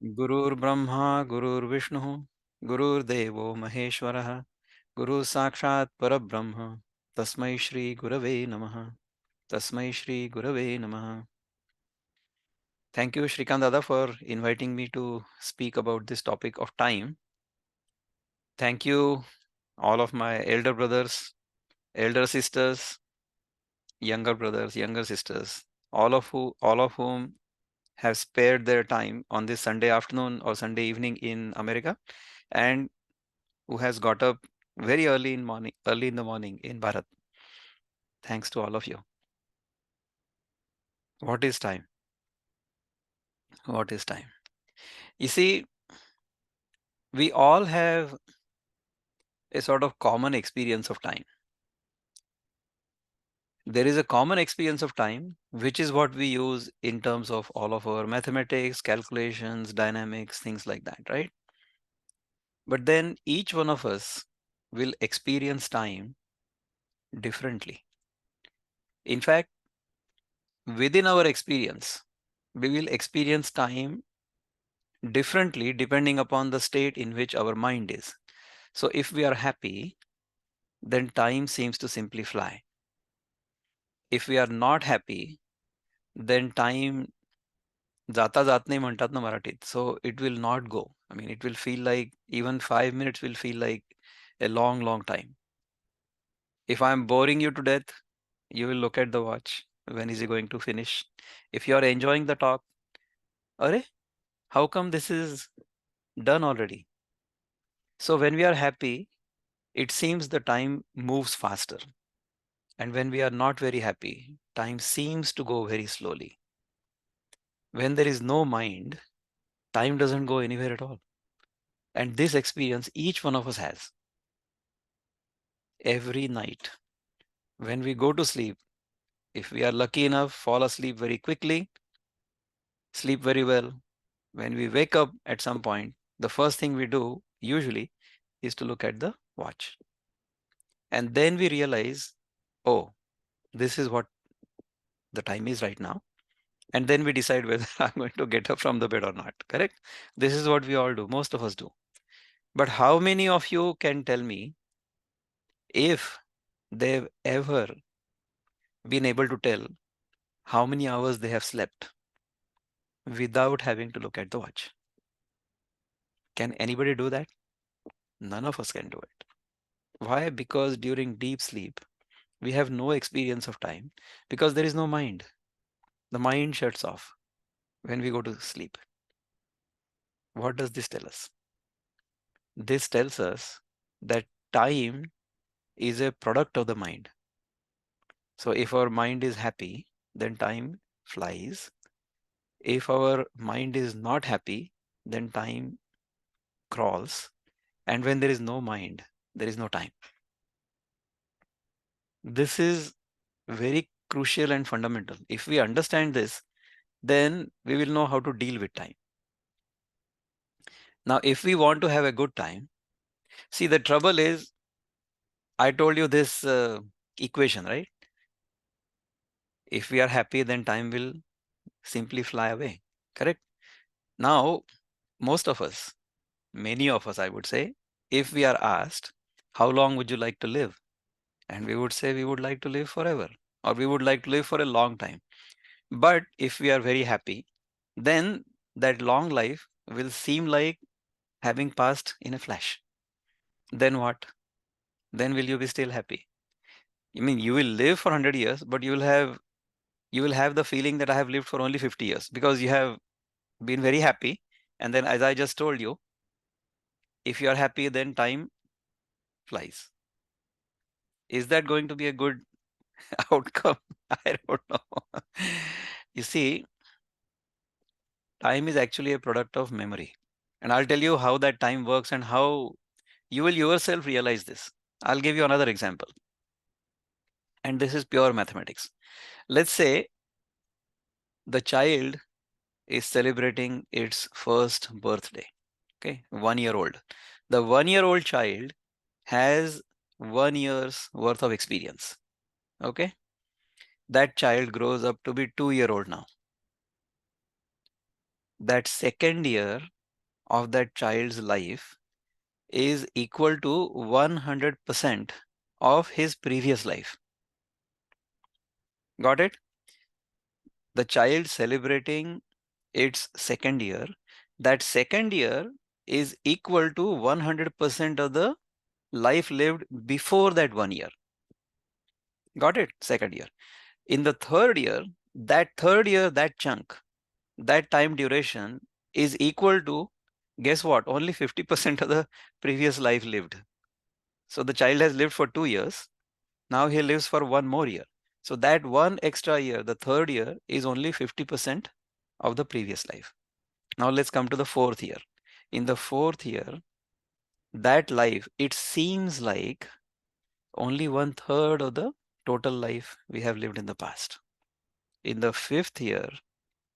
Gurur Brahma, Gurur Vishnu, Gurur Devo Maheshwaraha, Guru Sakshat Parabrahma, Tasmai Shri Gurave Namaha, Tasmai Shri Gurave Namaha. Thank you, Shrikant Dada, for inviting me to speak about this topic of time. Thank you, all of my elder brothers, elder sisters, younger brothers, younger sisters, all of whom have spared their time on this Sunday afternoon or Sunday evening in America, and who has got up very early in the morning in Bharat. Thanks to all of you. What is time? What is time? You see, we all have a sort of common experience of time. There is a common experience of time, which is what we use in terms of all of our mathematics, calculations, dynamics, things like that, right? But then each one of us will experience time differently. In fact, within our experience, we will experience time differently depending upon the state in which our mind is. So if we are happy, then time seems to simply fly. If we are not happy, then time जाता जात नाही म्हणतात ना मराठीत. So it will not go. I mean, it will feel like even 5 minutes will feel like a long, long time. If I'm boring you to death, you will look at the watch. When is he going to finish? If you are enjoying the talk, Are, how come this is done already? So when we are happy, it seems the time moves faster. And when we are not very happy, time seems to go very slowly. When there is no mind, time doesn't go anywhere at all. And this experience each one of us has every night. When we go to sleep, if we are lucky enough, fall asleep very quickly, sleep very well. When we wake up at some point, the first thing we do usually is to look at the watch. And then we realize, oh, this is what the time is right now. And then we decide whether I'm going to get up from the bed or not. Correct? This is what we all do. Most of us do. But how many of you can tell me if they've ever been able to tell how many hours they have slept without having to look at the watch? Can anybody do that? None of us can do it. Why? Because during deep sleep, we have no experience of time because there is no mind. The mind shuts off when we go to sleep. What does this tell us? This tells us that time is a product of the mind. So if our mind is happy, then time flies. If our mind is not happy, then time crawls. And when there is no mind, there is no time. This is very crucial and fundamental. If we understand this, then we will know how to deal with time. Now, if we want to have a good time, see, the trouble is, I told you this equation, right? If we are happy, then time will simply fly away. Correct? Now, most of us, many of us, I would say, if we are asked, how long would you like to live? And we would say we would like to live forever, or we would like to live for a long time. But if we are very happy, then that long life will seem like having passed in a flash. Then what? Then will you be still happy? I mean, you will live for 100 years, but you will have the feeling that I have lived for only 50 years because you have been very happy. And then, as I just told you, if you are happy, then time flies. Is that going to be a good outcome? I don't know. You see, time is actually a product of memory. And I'll tell you how that time works and how you will yourself realize this. I'll give you another example. And this is pure mathematics. Let's say the child is celebrating its first birthday. Okay, 1 year old. The 1 year old child has 1 year's worth of experience. Okay, that child grows up to be 2 year old now. that second year of that child's life is equal to 100% of his previous life. Got it? The child celebrating its second year, that second year is equal to 100% of the life lived before that 1 year. Got it? Second year. In the third year, that chunk, that time duration is equal to, guess what? Only 50% of the previous life lived. So the child has lived for 2 years. Now he lives for one more year. So that one extra year, the third year, is only 50% of the previous life. Now let's come to the fourth year. In the fourth year, that life, it seems like only one third of the total life we have lived in the past. In the fifth year,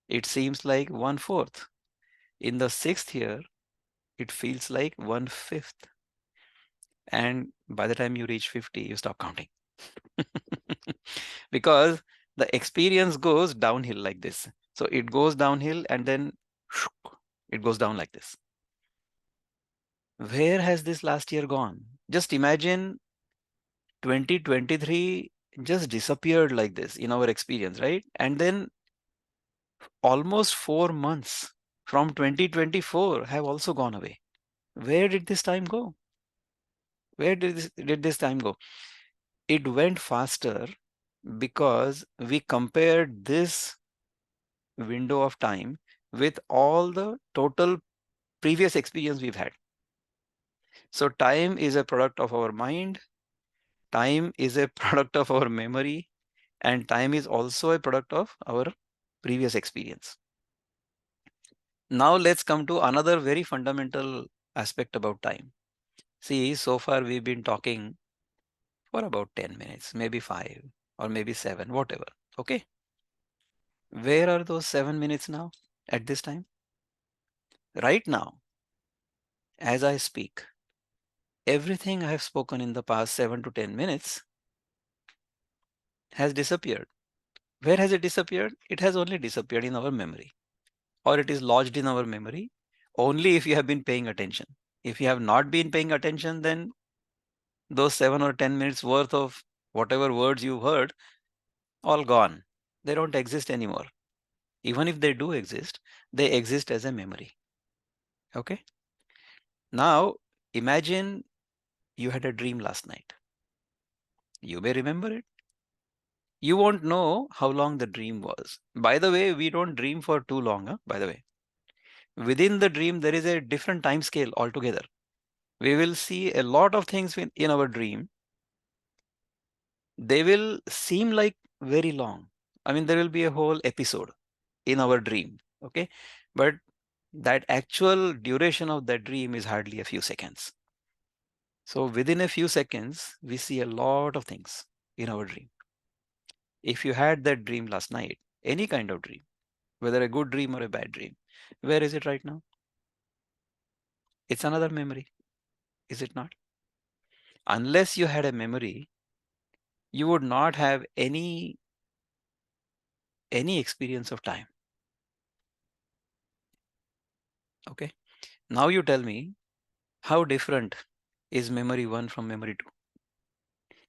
it seems like one fourth. In the sixth year, it feels like one fifth. And by the time you reach 50, you stop counting. Because the experience goes downhill like this. So it goes downhill and then it goes down like this. Where has this last year gone? Just imagine 2023 just disappeared like this in our experience, right? And then almost 4 months from 2024 have also gone away. Where did this time go? Where did this time go? It went faster because we compared this window of time with all the total previous experience we've had. So time is a product of our mind, time is a product of our memory, and time is also a product of our previous experience. Now let's come to another very fundamental aspect about time. See, so far we've been talking for about 10 minutes, maybe 5 or maybe 7, whatever. Okay. Where are those 7 minutes now at this time? Right now, as I speak, everything I have spoken in the past 7 to 10 minutes has disappeared. Where has it disappeared? It has only disappeared in our memory, or it is lodged in our memory only if you have been paying attention. If you have not been paying attention, then those 7 or 10 minutes worth of whatever words you've heard, all gone. They don't exist anymore. Even if they do exist, they exist as a memory. Okay. Now, imagine you had a dream last night. You may remember it. You won't know how long the dream was. By the way, we don't dream for too long, huh? By the way. Within the dream, there is a different time scale altogether. We will see a lot of things in our dream. They will seem like very long. I mean, there will be a whole episode in our dream. Okay. But that actual duration of that dream is hardly a few seconds. So within a few seconds, we see a lot of things in our dream. If you had that dream last night, any kind of dream, whether a good dream or a bad dream, where is it right now? It's another memory, is it not? Unless you had a memory, you would not have any experience of time. Okay. Now you tell me, how different is memory 1 from memory 2?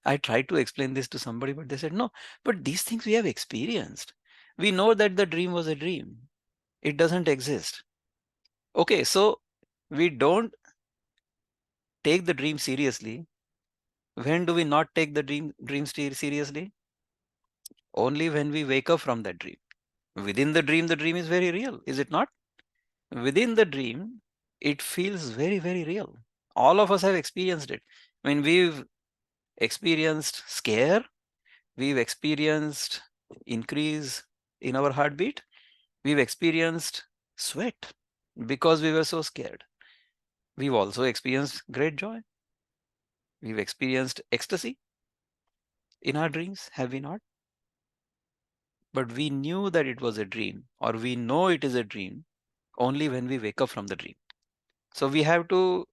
I tried to explain this to somebody, but they said, no, but these things we have experienced. We know that the dream was a dream. It doesn't exist. Okay, so we don't take the dream seriously. When do we not take the dream seriously? Only when we wake up from that dream. Within the dream is very real, is it not? Within the dream, it feels very, very real. All of us have experienced it. I mean, we've experienced scare, we've experienced increase in our heartbeat, we've experienced sweat because we were so scared. We've also experienced great joy. We've experienced ecstasy in our dreams, have we not? But we knew that it was a dream, or we know it is a dream only when we wake up from the dream. So we have to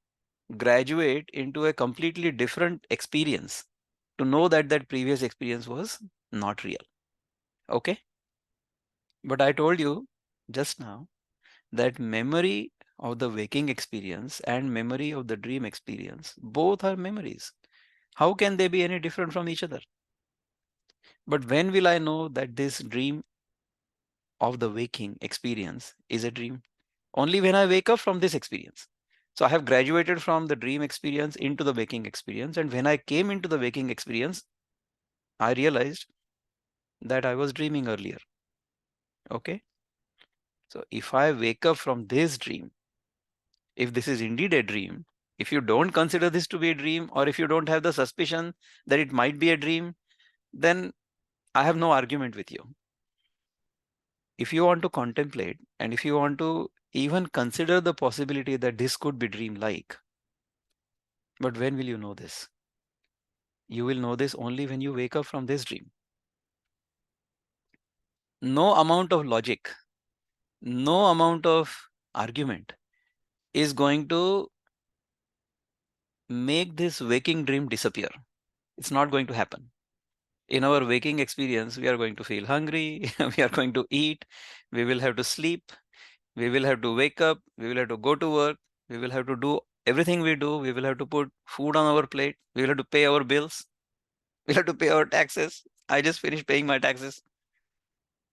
graduate into a completely different experience to know that that previous experience was not real. Okay. But I told you just now that memory of the waking experience and memory of the dream experience, both are memories. How can they be any different from each other? But when will I know that this dream of the waking experience is a dream? Only when I wake up from this experience. So I have graduated from the dream experience into the waking experience. And when I came into the waking experience, I realized that I was dreaming earlier. Okay. So if I wake up from this dream, if this is indeed a dream, if you don't consider this to be a dream, or if you don't have the suspicion that it might be a dream, then I have no argument with you. If you want to contemplate and if you want to even consider the possibility that this could be dream-like, but when will you know this? You will know this only when you wake up from this dream. No amount of logic, no amount of argument is going to make this waking dream disappear. It's not going to happen. In our waking experience, we are going to feel hungry, we are going to eat, we will have to sleep, we will have to wake up, we will have to go to work, we will have to do everything we do, we will have to put food on our plate, we will have to pay our bills, we'll have to pay our taxes. I just finished paying my taxes.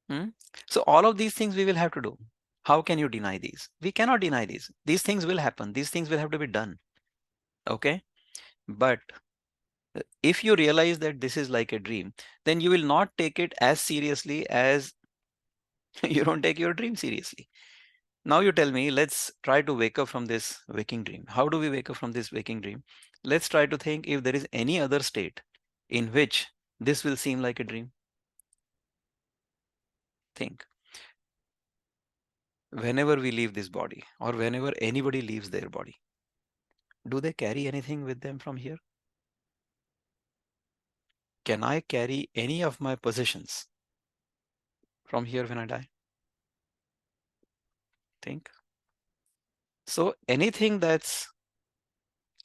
Hmm? So all of these things we will have to do. How can you deny these? We cannot deny these. These things will happen. These things will have to be done. Okay. But if you realize that this is like a dream, then you will not take it as seriously as you don't take your dream seriously. Now you tell me, let's try to wake up from this waking dream. How do we wake up from this waking dream? Let's try to think if there is any other state in which this will seem like a dream. Think. Whenever we leave this body or whenever anybody leaves their body, do they carry anything with them from here? Can I carry any of my possessions from here when I die? Think. So anything that's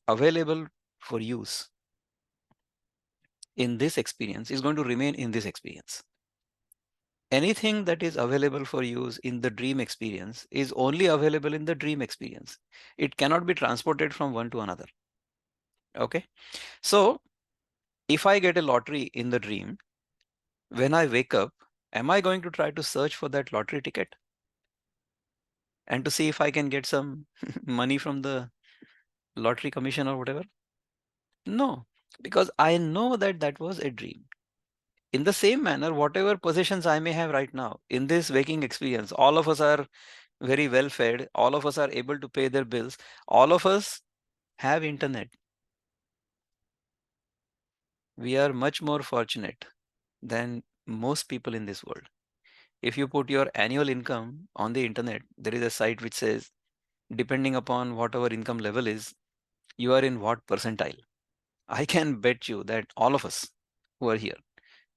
available for use in this experience is going to remain in this experience. Anything that is available for use in the dream experience is only available in the dream experience. It cannot be transported from one to another. Okay. So if I get a lottery in the dream, when I wake up, am I going to try to search for that lottery ticket and to see if I can get some money from the lottery commission or whatever? No, because I know that that was a dream. In the same manner, whatever possessions I may have right now in this waking experience, all of us are very well fed. All of us are able to pay their bills. All of us have internet. We are much more fortunate than most people in this world. If you put your annual income on the internet, there is a site which says, depending upon what our income level is, you are in what percentile. I can bet you that all of us who are here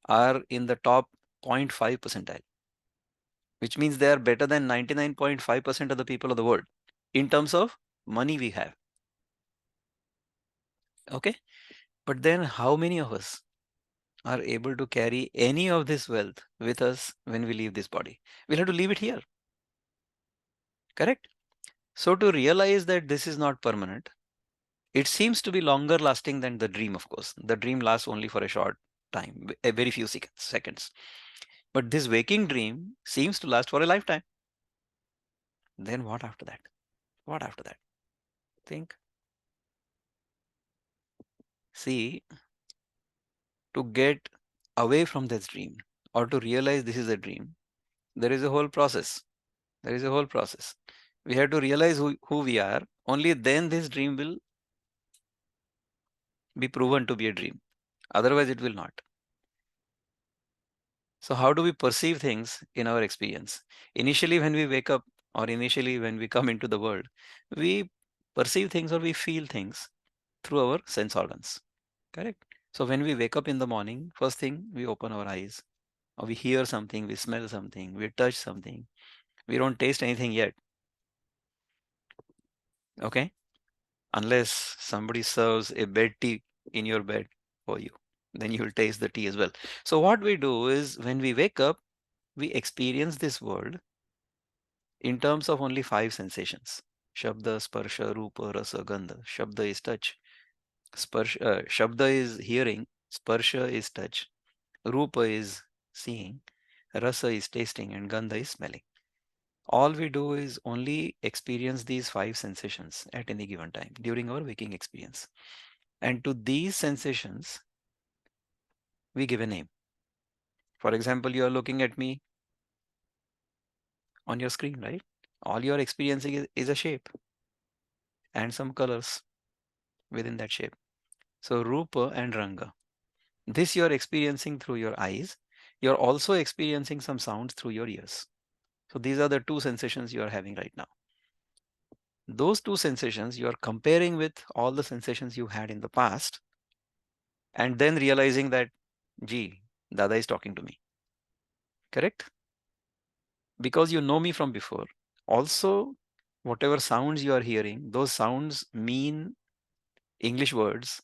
are in the top 0.5 percentile, which means they are better than 99.5% of the people of the world in terms of money we have. Okay. But then how many of us are able to carry any of this wealth with us when we leave this body? We'll have to leave it here. Correct? So to realize that this is not permanent, it seems to be longer lasting than the dream, of course. The dream lasts only for a short time, a very few seconds. But this waking dream seems to last for a lifetime. Then what after that? What after that? Think. See, to get away from this dream or to realize this is a dream, there is a whole process. There is a whole process. We have to realize who we are. Only then this dream will be proven to be a dream. Otherwise, it will not. So how do we perceive things in our experience? Initially, when we wake up or initially when we come into the world, we perceive things or we feel things through our sense organs. Correct? So when we wake up in the morning, first thing we open our eyes or we hear something, we smell something, we touch something. We don't taste anything yet. Okay? Unless somebody serves a bed tea in your bed for you, then you will taste the tea as well. So what we do is when we wake up, we experience this world in terms of only five sensations. Shabda, Sparsha, Rupa, Rasa, Gandha. Shabda is touch. Shabda is hearing. Sparsha is touch. Rupa is seeing. Rasa is tasting. And Gandha is smelling. All we do is only experience these five sensations at any given time during our waking experience. And to these sensations, we give a name. For example, you are looking at me on your screen, right? All you are experiencing is a shape and some colors within that shape. So, Rupa and Ranga. This you are experiencing through your eyes. You are also experiencing some sounds through your ears. So, these are the two sensations you are having right now. Those two sensations you are comparing with all the sensations you had in the past, and then realizing that, gee, Dada is talking to me. Correct? Because you know me from before. Also, whatever sounds you are hearing, those sounds mean English words,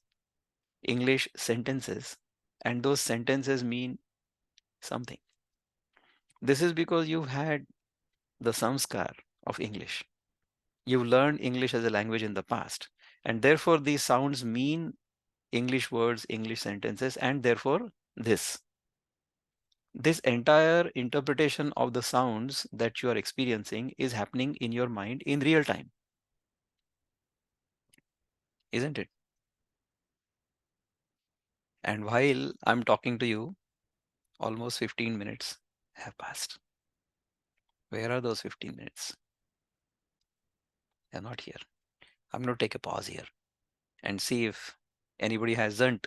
English sentences, and those sentences mean something. This is because you've had the samskar of English. You've learned English as a language in the past, and therefore these sounds mean English words, English sentences, and therefore this entire interpretation of the sounds that you are experiencing is happening in your mind in real time, isn't it? And while I'm talking to you, almost 15 minutes have passed. Where are those 15 minutes? They're not here. I'm going to take a pause here and see if anybody hasn't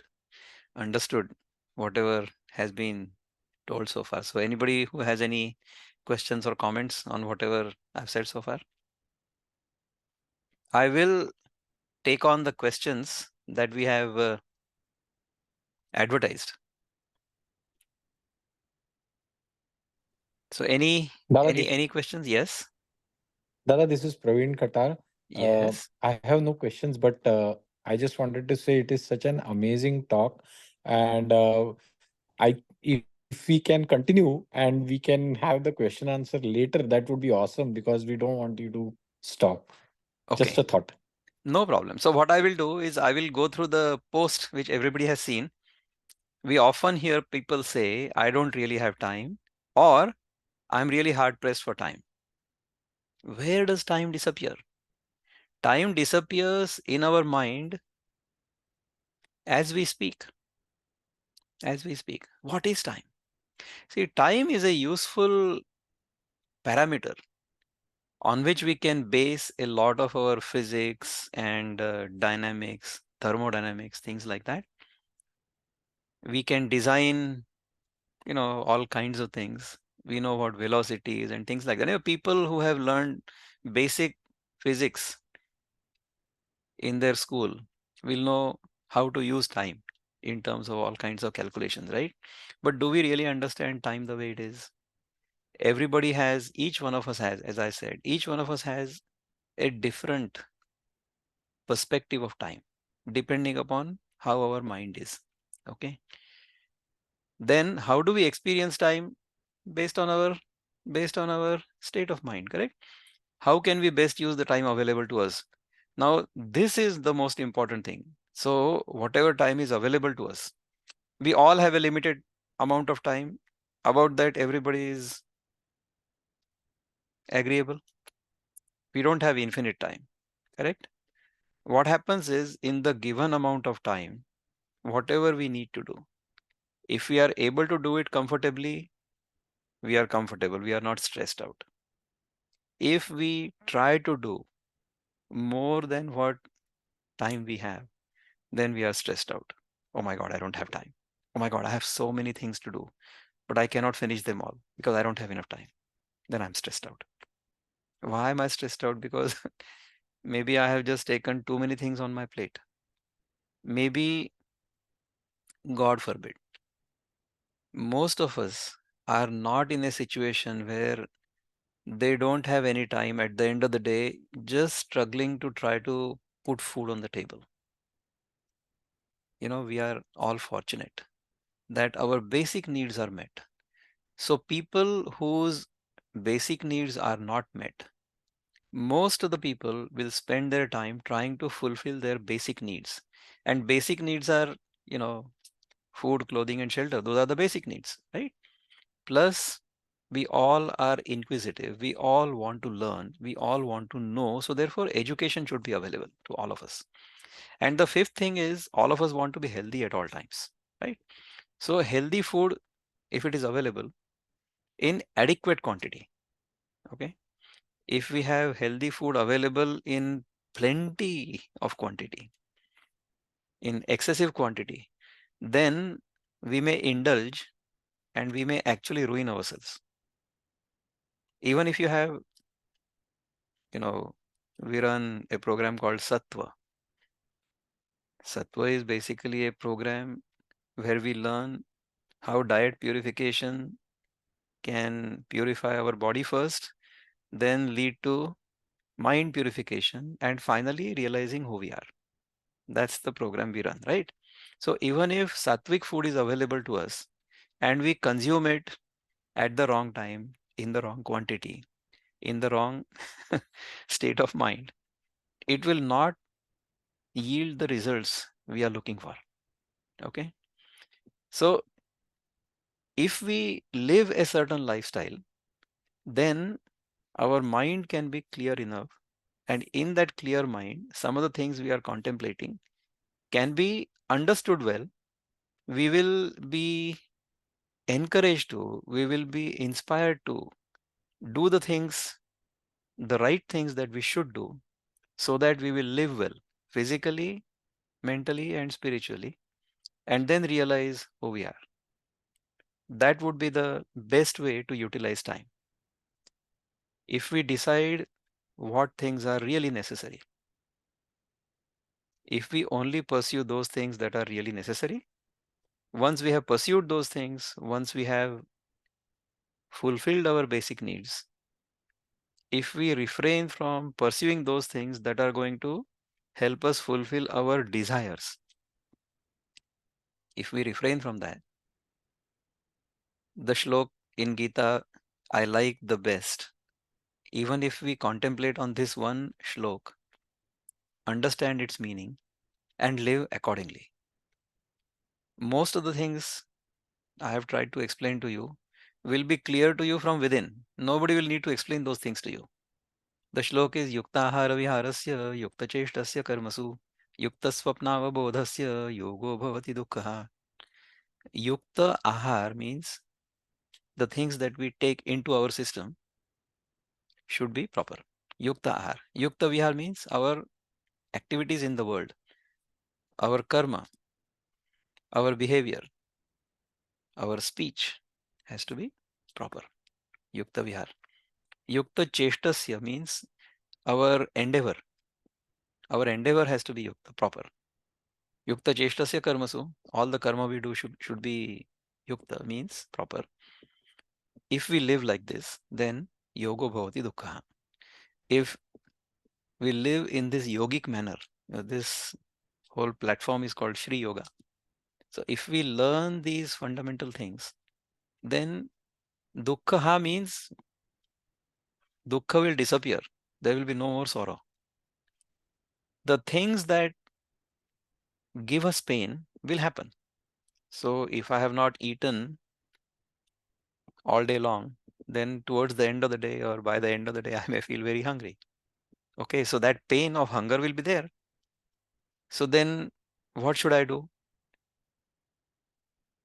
understood whatever has been told so far. So, anybody who has any questions or comments on whatever I've said so far? I will take on the questions that we have advertised. So, Dada, this any questions? Yes. Dada, this is Praveen Katar. Yes. I have no questions, but I just wanted to say it is such an amazing talk, and if we can continue and we can have the question answer later, that would be awesome because we don't want you to stop. Just a Okay. thought. No problem. So, what I will do is I will go through the post which everybody has seen. We often hear people say, I don't really have time, or I'm really hard pressed for time. Where does time disappear? Time disappears in our mind as we speak. As we speak. What is time? See, time is a useful parameter on which we can base a lot of our physics and dynamics, thermodynamics, things like that. We can design, all kinds of things. We know what velocity is and things like that. People who have learned basic physics in their school will know how to use time in terms of all kinds of calculations, right? But do we really understand time the way it is? Everybody has, each one of us has, as I said, each one of us has a different perspective of time depending upon how our mind is. Okay. Then how do we experience time? Based on our state of mind, correct? How can we best use the time available to us? Now, this is the most important thing. So, whatever time is available to us, we all have a limited amount of time. About that, everybody is agreeable. We don't have infinite time, correct? What happens is, in the given amount of time, whatever we need to do, if we are able to do it comfortably, we are comfortable, we are not stressed out. If we try to do more than what time we have, then we are stressed out. Oh my God, I don't have time. Oh my God, I have so many things to do, but I cannot finish them all because I don't have enough time. Then I'm stressed out. Why am I stressed out? Because maybe I have just taken too many things on my plate. Maybe, God forbid, most of us are not in a situation where they don't have any time at the end of the day, just struggling to try to put food on the table. We are all fortunate that our basic needs are met. So people whose basic needs are not met, most of the people will spend their time trying to fulfill their basic needs. And basic needs are, you know, food, clothing, and shelter. Those are the basic needs, right? Plus, we all are inquisitive. We all want to learn. We all want to know. So, therefore, education should be available to all of us. And the fifth thing is, all of us want to be healthy at all times, right? So, healthy food, if it is available in adequate quantity, okay? If we have healthy food available in plenty of quantity, in excessive quantity, then we may indulge and we may actually ruin ourselves. Even if you have, you know, we run a program called Sattva. Sattva is basically a program where we learn how diet purification can purify our body first, then lead to mind purification, and finally realizing who we are. That's the program we run, right? So even if sattvic food is available to us and we consume it at the wrong time, in the wrong quantity, in the wrong state of mind, it will not yield the results we are looking for. Okay. So if we live a certain lifestyle, then our mind can be clear enough. And in that clear mind, some of the things we are contemplating can be understood well. We will be encouraged to, we will be inspired to do the things, the right things that we should do, so that we will live well physically, mentally, and spiritually, and then realize who we are. That would be the best way to utilize time. If we decide what things are really necessary, if we only pursue those things that are really necessary, once we have pursued those things, once we have fulfilled our basic needs, if we refrain from pursuing those things that are going to help us fulfill our desires, if we refrain from that, the shlok in Gita I like the best. Even if we contemplate on this one shlok, understand its meaning, and live accordingly, most of the things I have tried to explain to you will be clear to you from within. Nobody will need to explain those things to you. The shlok is Yuktahara viharasya yukta cheshtasya karmasu yukta swapnavabodhasya yogo bhavati dukkha. Yukta ahar means the things that we take into our system should be proper. Yukta ahar. Yukta vihar means our activities in the world, our karma, our behavior, our speech has to be proper. Yukta vihar. Yukta cheshtasya means our endeavor. Our endeavor has to be yukta, proper. Yukta cheshtasya karmasu. All the karma we do should be yukta, means proper. If we live like this, then yogo bhavati dukkha. If we live in this yogic manner, this whole platform is called Shri Yoga. So if we learn these fundamental things, then dukkha means dukkha will disappear. There will be no more sorrow. The things that give us pain will happen. So if I have not eaten all day long, then towards the end of the day or by the end of the day, I may feel very hungry. Okay, so that pain of hunger will be there. So then what should I do?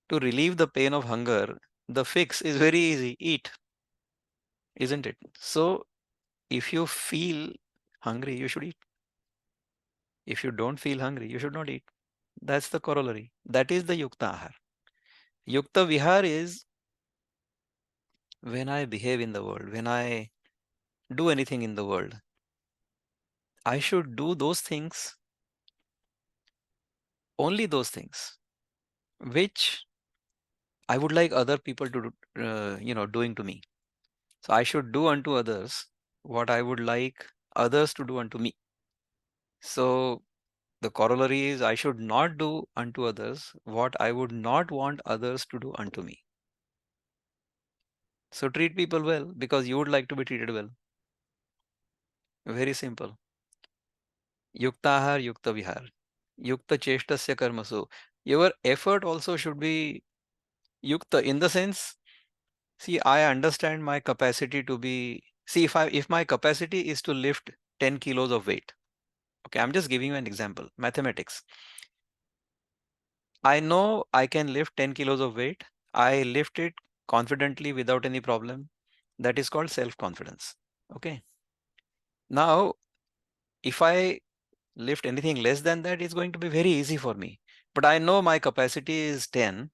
To relieve the pain of hunger, the fix is very easy: eat, isn't it? So if you feel hungry, you should eat. If you don't feel hungry, you should not eat. That's the corollary. That is the Yukta Ahar. Yukta Vihar is when I behave in the world, when I do anything in the world, I should do those things, only those things, which I would like other people to, doing to me. So I should do unto others what I would like others to do unto me. So the corollary is I should not do unto others what I would not want others to do unto me. So treat people well because you would like to be treated well. Very simple. Yuktahar yukta vihar. Yukta cheshtasya karmasu. Your effort also should be yukta in the sense, see, I understand my capacity to be, see, if my capacity is to lift 10 kilos of weight, okay, I'm just giving you an example, mathematics. I know I can lift 10 kilos of weight. I lift it confidently without any problem. That is called self confidence. Okay. Now, if I lift anything less than that, it's going to be very easy for me. But I know my capacity is 10,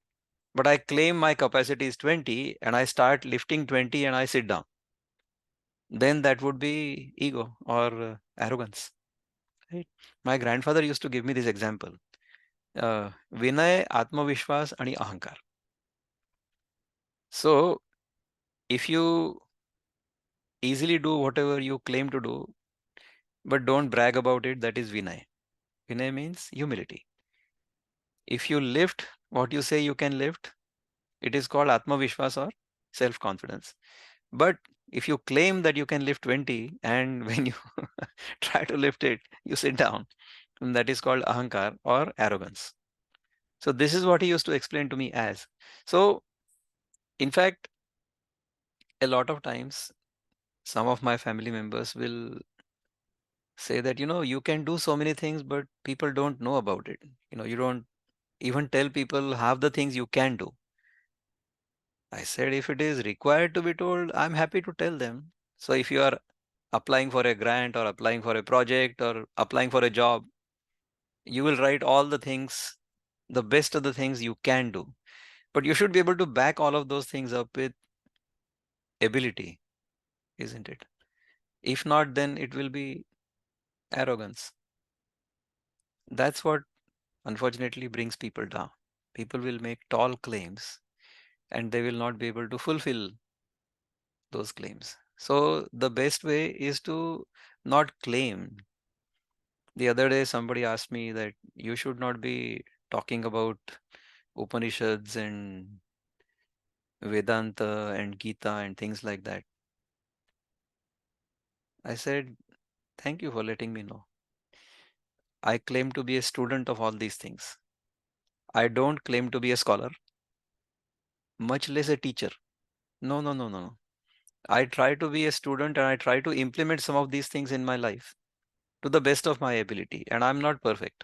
but I claim my capacity is 20 and I start lifting 20 and I sit down. Then that would be ego or arrogance. Right? My grandfather used to give me this example. Vinay, Atmavishwas, and Ahankar. So, if you easily do whatever you claim to do, but don't brag about it, that is Vinay. Vinay means humility. If you lift what you say you can lift, it is called Atmavishwas or self confidence. But if you claim that you can lift 20 and when you try to lift it, you sit down, and that is called Ahankar or arrogance. So, this is what he used to explain to me as. So, in fact, a lot of times, some of my family members will say that, you can do so many things, but people don't know about it. You don't even tell people half the things you can do. I said, if it is required to be told, I'm happy to tell them. So if you are applying for a grant or applying for a project or applying for a job, you will write all the things, the best of the things you can do. But you should be able to back all of those things up with ability, isn't it? If not, then it will be arrogance. That's what unfortunately brings people down. People will make tall claims and they will not be able to fulfill those claims. So the best way is to not claim. The other day, somebody asked me that you should not be talking about Upanishads and Vedanta and Gita and things like that. I said, thank you for letting me know. I claim to be a student of all these things. I don't claim to be a scholar, much less a teacher. No, no, no, no, no. I try to be a student and I try to implement some of these things in my life to the best of my ability. And I'm not perfect.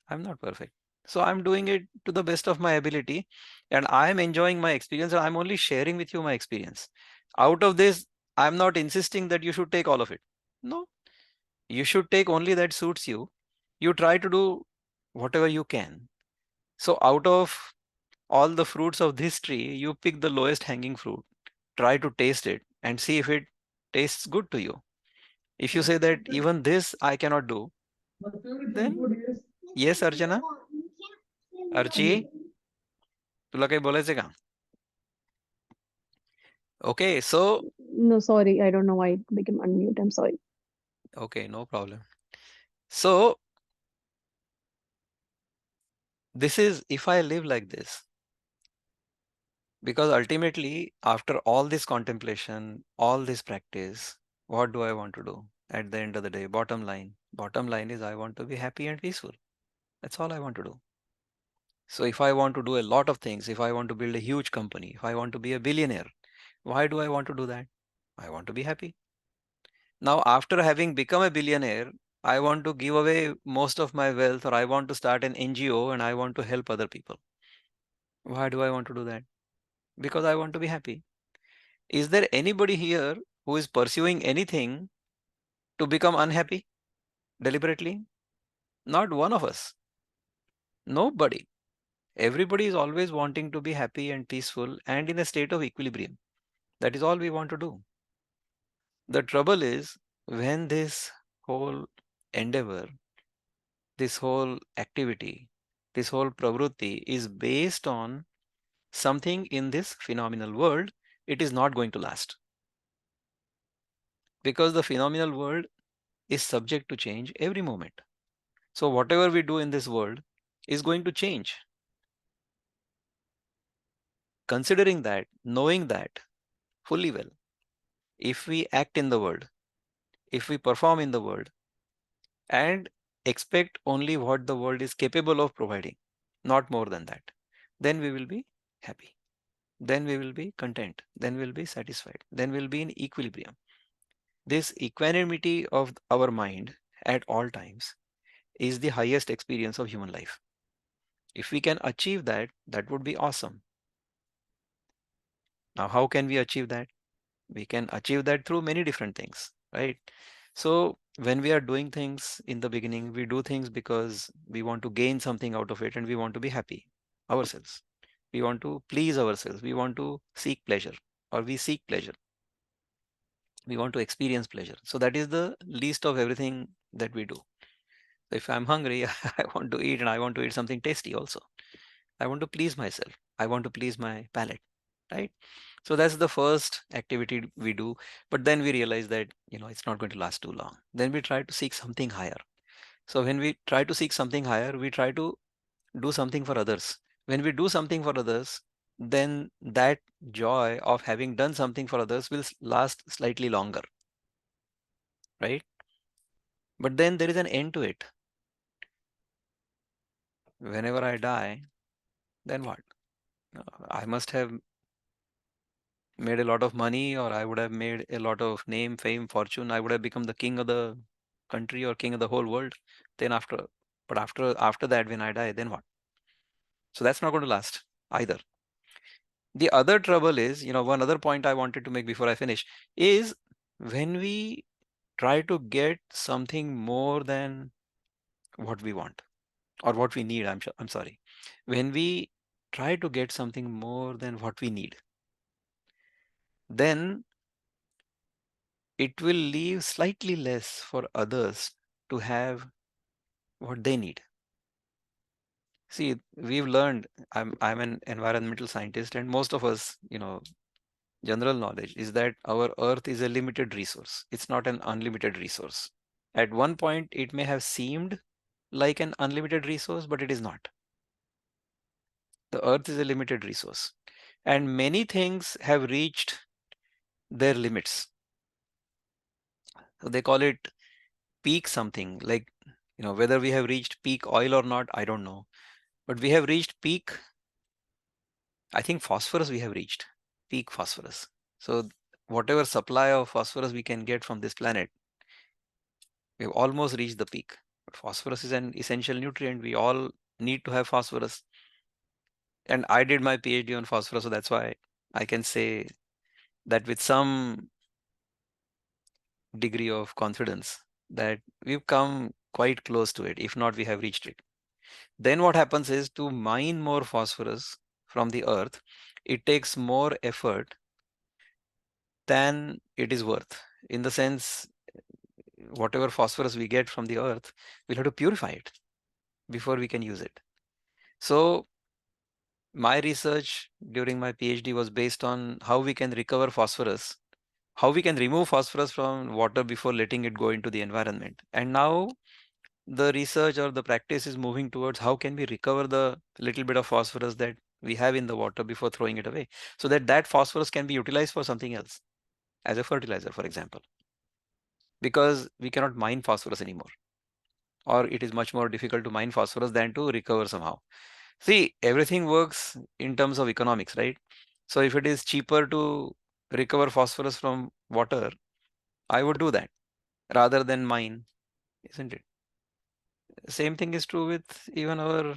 I'm not perfect. So I'm doing it to the best of my ability and I'm enjoying my experience. And I'm only sharing with you my experience. Out of this, I'm not insisting that you should take all of it. No, you should take only that suits you. You try to do whatever you can. So out of all the fruits of this tree, you pick the lowest hanging fruit. Try to taste it and see if it tastes good to you. If you say that even this I cannot do, then yes, Archana, Archie, तुला काही बोलायचं का? Okay, so No, sorry, I don't know why it became unmute. I'm sorry. okay, no problem. So this is if I live like this, because ultimately, after all this contemplation, all this practice, what do I want to do at the end of the day? Bottom line is I want to be happy and peaceful. That's all I want to do. So if I want to do a lot of things, if I want to build a huge company, if I want to be a billionaire, why do I want to do that? I want to be happy. Now, after having become a billionaire, I want to give away most of my wealth or I want to start an NGO and I want to help other people. Why do I want to do that? Because I want to be happy. Is there anybody here who is pursuing anything to become unhappy deliberately? Not one of us. Nobody. Everybody is always wanting to be happy and peaceful and in a state of equilibrium. That is all we want to do. The trouble is when this whole endeavor, this whole activity, this whole pravrutti is based on something in this phenomenal world, it is not going to last. Because the phenomenal world is subject to change every moment. So, whatever we do in this world is going to change. considering that, knowing that fully well, if we act in the world, if we perform in the world, and expect only what the world is capable of providing, not more than that, then we will be happy. Then we will be content. Then we'll be satisfied. Then we'll be in equilibrium. This equanimity of our mind at all times is the highest experience of human life. If we can achieve that, that would be awesome. Now, how can we achieve that? We can achieve that through many different things, right? So when we are doing things in the beginning, we do things because we want to gain something out of it and we want to be happy ourselves. We want to please ourselves. We want to seek pleasure, or we seek pleasure. We want to experience pleasure. So that is the least of everything that we do. So if I'm hungry, I want to eat, and I want to eat something tasty also. I want to please myself. I want to please my palate, right? So that's the first activity we do. But then we realize that, it's not going to last too long. Then we try to seek something higher. So when we try to seek something higher, we try to do something for others. When we do something for others, then that joy of having done something for others will last slightly longer, right? But then there is an end to it. Whenever I die, then what? I must have made a lot of money, or I would have made a lot of name, fame, fortune. I would have become the king of the country or king of the whole world. Then after that, when I die, then what? So that's not going to last either. The other trouble is, one other point I wanted to make before I finish is when we try to get something more than what we want or what we need. I'm sorry. When we try to get something more than what we need, then it will leave slightly less for others to have what they need. See, we've learned, I'm an environmental scientist, and most of us, general knowledge is that our earth is a limited resource. It's not an unlimited resource. At one point, it may have seemed like an unlimited resource, but it is not. The earth is a limited resource, and many things have reached their limits. So they call it peak something, like, whether we have reached peak oil or not, I don't know. But we have reached peak, I think phosphorus we have reached, peak phosphorus. So whatever supply of phosphorus we can get from this planet, we've almost reached the peak. But phosphorus is an essential nutrient. We all need to have phosphorus. And I did my PhD on phosphorus, so that's why I can say that with some degree of confidence that we've come quite close to it. If not, we have reached it. Then what happens is, to mine more phosphorus from the earth, it takes more effort than it is worth. In the sense, whatever phosphorus we get from the earth, we'll have to purify it before we can use it. So my research during my PhD was based on how we can recover phosphorus, how we can remove phosphorus from water before letting it go into the environment. And now the research or the practice is moving towards how can we recover the little bit of phosphorus that we have in the water before throwing it away, so that that phosphorus can be utilized for something else, as a fertilizer, for example, because we cannot mine phosphorus anymore, or it is much more difficult to mine phosphorus than to recover somehow. See, everything works in terms of economics, right? So if it is cheaper to recover phosphorus from water, I would do that rather than mine, isn't it? Same thing is true with even our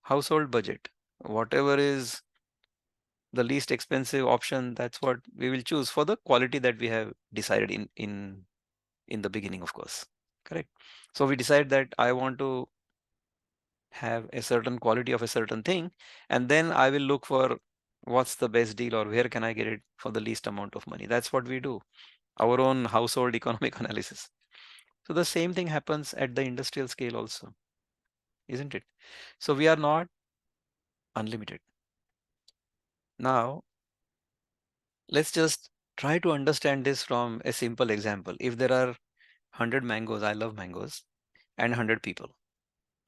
household budget. Whatever is the least expensive option, that's what we will choose for the quality that we have decided in the beginning, of course. Correct. So we decide that I want to have a certain quality of a certain thing, and then I will look for what's the best deal or where can I get it for the least amount of money. That's what we do, our own household economic analysis. So the same thing happens at the industrial scale also, isn't it? So we are not unlimited. Now let's just try to understand this from a simple example. If there are 100 mangoes, I love mangoes, and 100 people,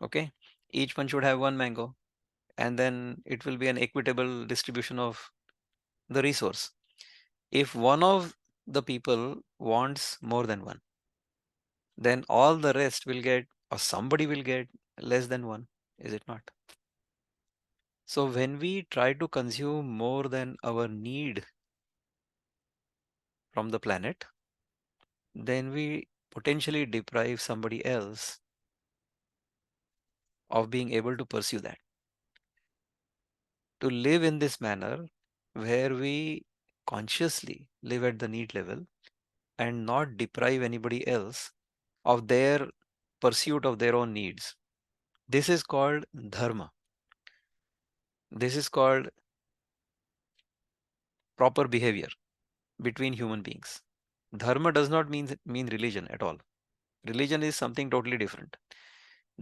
okay, each one should have one mango, and then it will be an equitable distribution of the resource. If one of the people wants more than one, then all the rest will get, or somebody will get less than one, is it not? So when we try to consume more than our need from the planet, then we potentially deprive somebody else of being able to pursue that. To live in this manner, where we consciously live at the need level and not deprive anybody else of their pursuit of their own needs. This is called dharma. This is called proper behavior between human beings. Dharma does not mean religion at all. Religion is something totally different.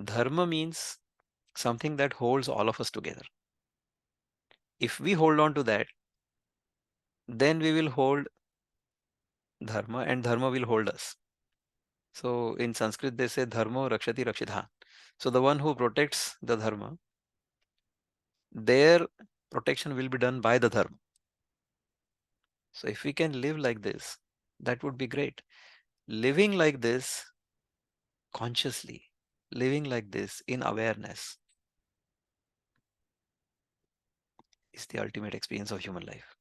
Dharma means something that holds all of us together. If we hold on to that, then we will hold dharma and dharma will hold us. So in Sanskrit they say dharma rakshati rakshitha. So the one who protects the dharma, their protection will be done by the dharma. So if we can live like this, that would be great. Living like this consciously, living like this in awareness is the ultimate experience of human life.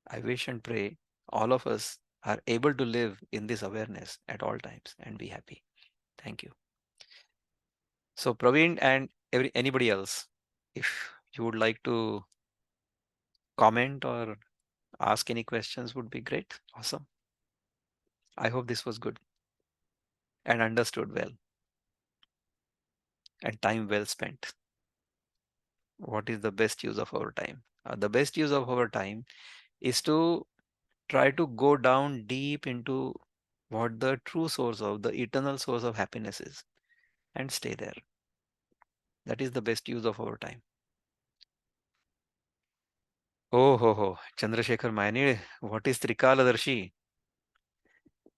I wish and pray all of us are able to live in this awareness at all times and be happy. Thank you. So Praveen and anybody else, if you would like to comment or ask any questions, would be great. Awesome. I hope this was good and understood well and time well spent. What is the best use of our time? The best use of our time is to try to go down deep into what the true source of the eternal source of happiness is and stay there. That is the best use of our time. Oh ho ho, Chandrasekhar Mayani, what is Trikaladarshi?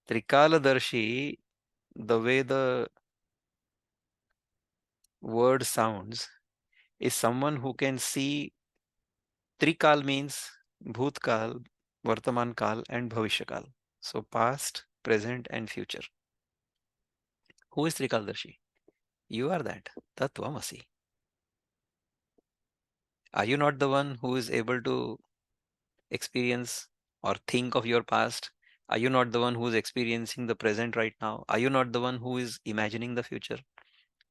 Trikaladarshi, the way the word sounds, is someone who can see. Trikal means Bhutkal, Vartaman Kal, and Bhavishyakal. So past, present, and future. Who is Trikaladarshi? You are that. Tattvamasi. Are you not the one who is able to experience or think of your past? Are you not the one who is experiencing the present right now? Are you not the one who is imagining the future?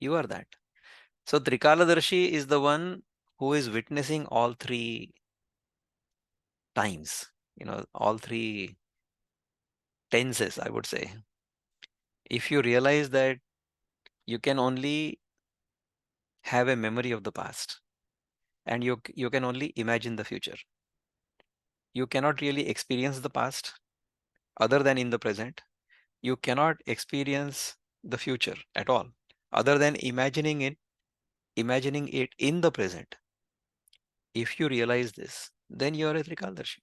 You are that. So Trikaladarshi is the one who is witnessing all three times, all three tenses, I would say. If you realize that you can only have a memory of the past and you can only imagine the future, you cannot really experience the past other than in the present. You cannot experience the future at all other than imagining it in the present. If you realize this, then you are a Trikaldarshi.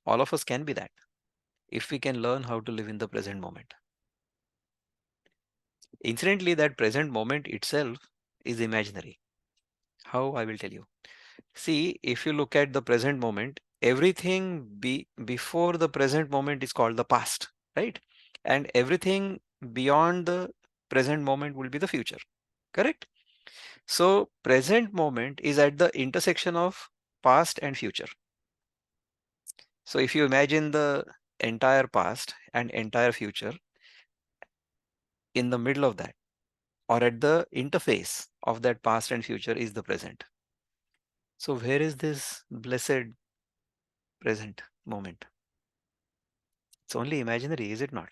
All of us can be that if we can learn how to live in the present moment. Incidentally, that present moment itself is imaginary. How? I will tell you. See, if you look at the present moment, everything before the present moment is called the past, right? And everything beyond the present moment will be the future, correct? So present moment is at the intersection of past and future. So if you imagine the entire past and entire future in the middle of that, or at the interface of that past and future is the present. So where is this blessed present moment? It's only imaginary, is it not?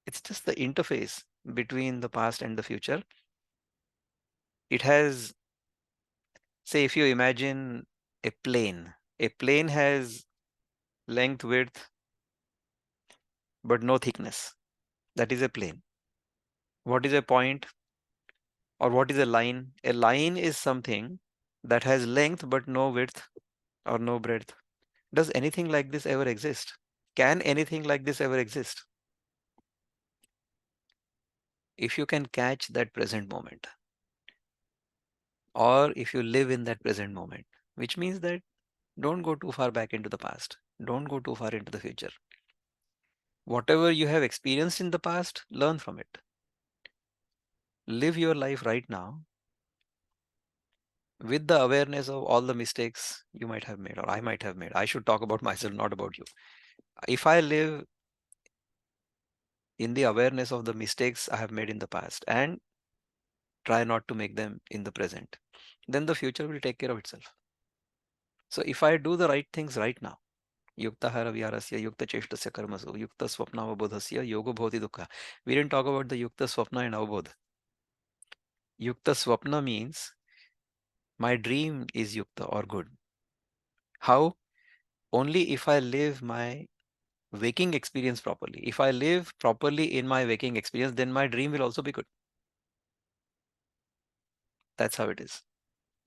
It's just the interface between the past and the future. It has, say, if you imagine a plane has length, width, but no thickness. That is a plane. What is a point or what is a line? A line is something that has length but no width or no breadth. Does anything like this ever exist? Can anything like this ever exist? If you can catch that present moment, or if you live in that present moment, which means that Don't go too far back into the past. Don't go too far into the future. Whatever you have experienced in the past, learn from it. Live your life right now with the awareness of all the mistakes you might have made or I might have made. I should talk about myself, not about you. If I live in the awareness of the mistakes I have made in the past and try not to make them in the present, then the future will take care of itself. So if I do the right things right now, yuktahara vyarasya yukta cheshtasya karmasu yukta swapna avabodhasya yogo bhoti dukkha. We didn't talk about the yukta swapna and avabodh. Yukta swapna means my dream is yukta or good. How? Only if I live my waking experience properly. If I live properly in my waking experience, then my dream will also be good. That's how it is.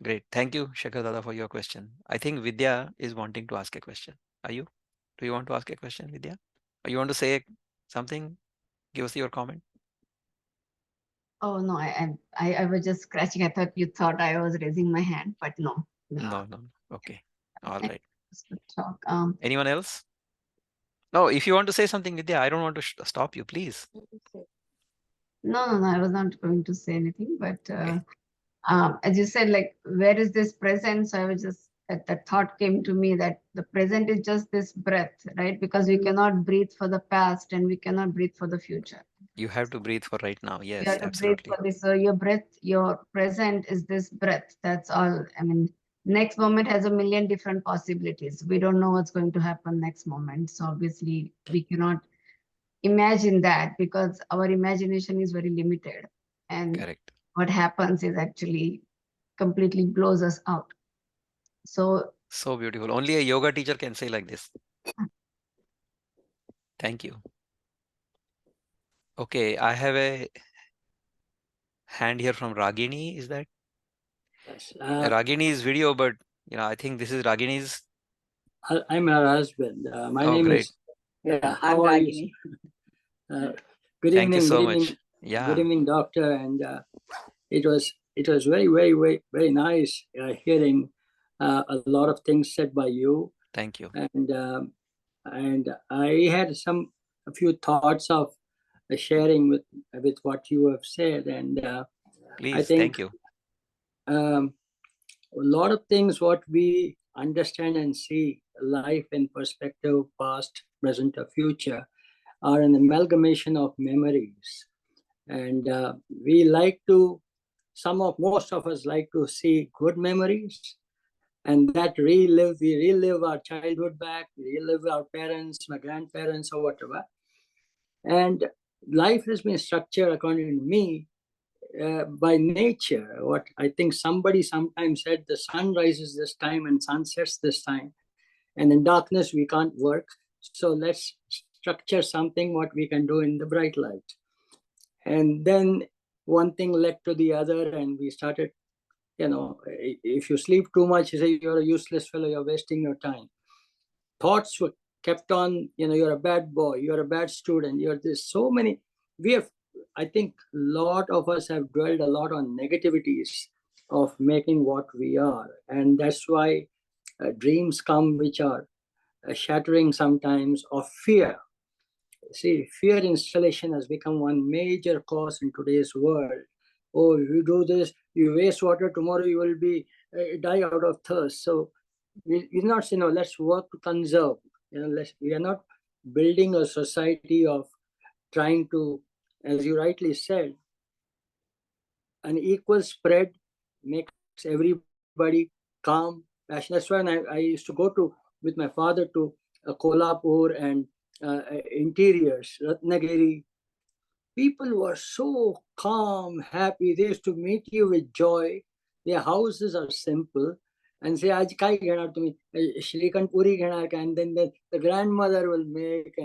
Great. Thank you, Shekhar Dada, for your question. I think Vidya is wanting to ask a question. Are you? Do you want to ask a question, Vidya? Or you want to say something? Give us your comment. Oh no, I was just scratching. I thought you thought I was raising my hand, but no. No, no. Okay. All right. Thanks for talk. Anyone else? No, if you want to say something, Vidya, I don't want to stop you, please. No, I was not going to say anything, but Okay. as you said, like, where is this present? So I was just, that thought came to me that the present is just this breath, right? Because we cannot breathe for the past and we cannot breathe for the future. You have to breathe for right now. You Yes, have to breathe absolutely. for this. So your breath, your present is this breath. That's all. I mean, next moment has a million different possibilities. We don't know what's going to happen next moment. So obviously we cannot imagine that because our imagination is very limited. And Correct. what happens is actually completely blows us out. So So beautiful. Only a yoga teacher can say like this. Thank you. Okay, I have a hand here from Ragini. Is that Yes. Ragini's video? But I think this is Ragini's. I'm her husband. My Oh, name great. is. Yeah, I'm how are you? Ragini. Good Thank you evening. Good so evening. much. Good Yeah, evening, doctor. And it was very nice hearing a lot of things said by you. thank you. And I had a few thoughts of sharing with what you have said. And I Please, think thank you. a lot of things what we understand and see life in perspective, past, present, or future, are an amalgamation of memories. And we like to, most of us like to see good memories, and that we relive our childhood back, we relive our parents, my grandparents, or whatever. And life has been structured, according to me, by nature. What I think somebody sometimes said, the sun rises this time and sun sets this time, and in darkness we can't work. So let's structure something what we can do in the bright light. And then one thing led to the other, and we started, if you sleep too much, you say you're a useless fellow, you're wasting your time. Thoughts were kept on, you're a bad boy, you're a bad student, there's so many. I think a lot of us have dwelled a lot on negativities of making what we are. And that's why dreams come which are shattering sometimes, of fear. See, fear installation has become one major cause in today's world. Oh, you do this, you waste water, tomorrow you will be die out of thirst. So we not say, no, let's work to conserve. We are not building a society of trying to, as you rightly said, an equal spread makes everybody calm, passionate. That's why I used to go with my father to Kolhapur and interiors, Ratnagiri. People were so calm, happy. They used to meet you with joy. Their houses are simple. And say, Aj kai ghenar tumi? Shrikhand puri ghenar ka? And then the grandmother will make.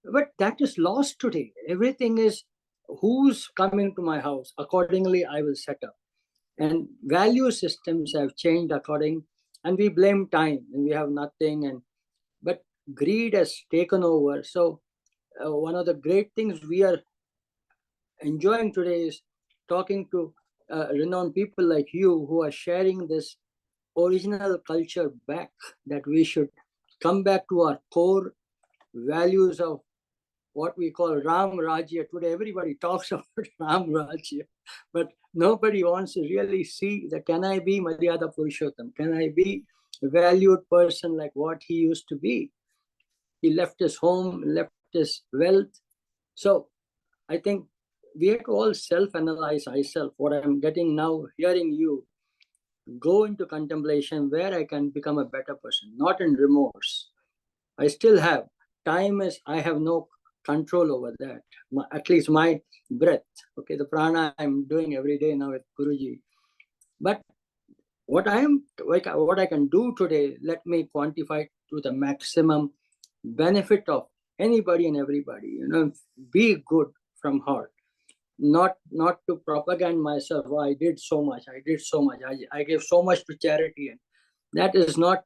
But that is lost today. Everything is, who's coming to my house? Accordingly, I will set up. And value systems have changed according, and we blame time and we have nothing. But greed has taken over. So one of the great things we are enjoying today is talking to renowned people like you who are sharing this original culture back, that we should come back to our core values of what we call Ram Rajya. Today, everybody talks about Ram Rajya, but nobody wants to really see that, can I be Maryada Purushottam? Can I be a valued person like what he used to be? He left his home, left his wealth. So I think we have to all self-analyze ourselves. What I'm getting now, hearing you, go into contemplation where I can become a better person, not in remorse. I still have time, is I have no control over that. At least my breath, okay, the prana I'm doing every day now with Guruji. But what I can do today, let me quantify to the maximum benefit of anybody and everybody. Be good from heart. Not to propagate myself. Oh, I did so much. I gave so much to charity, and that is not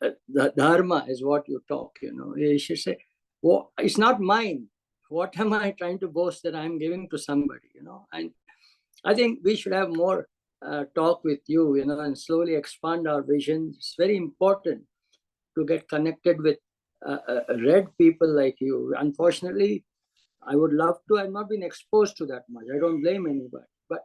the dharma. Is what you talk. You should say, well, it's not mine. What am I trying to boast that I'm giving to somebody? And I think we should have more talk with you. And slowly expand our vision. It's very important to get connected with red people like you. Unfortunately, I would love to. I've not been exposed to that much. I don't blame anybody. But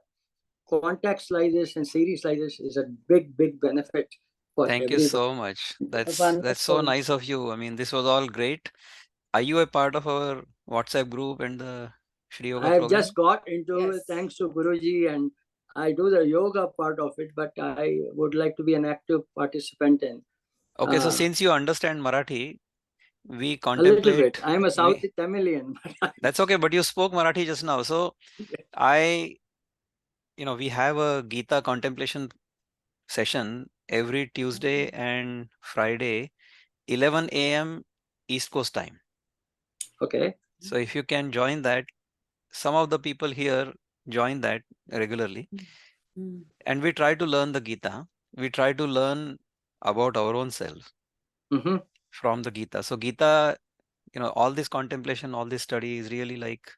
context like this and series like this is a big, big benefit for Thank you everybody. so much. That's so Wonderful. nice of you. I mean, this was all great. Are you a part of our WhatsApp group and the Shri Yoga I've just program? got into it thanks to Guruji, and I do the yoga part of it, but I would like to be an active participant in. Okay, so Uh, since you understand Marathi, we a little bit. contemplate. I'm a South We Tamilian. That's okay, but you spoke Marathi just now. So I, we have a Gita contemplation session every Tuesday and Friday, 11 a.m. East Coast time. Okay. So if you can join that, some of the people here join that regularly, and we try to learn the Gita. We try to learn about our own self Mm-hmm. from the Gita. So Gita, all this contemplation, all this study is really like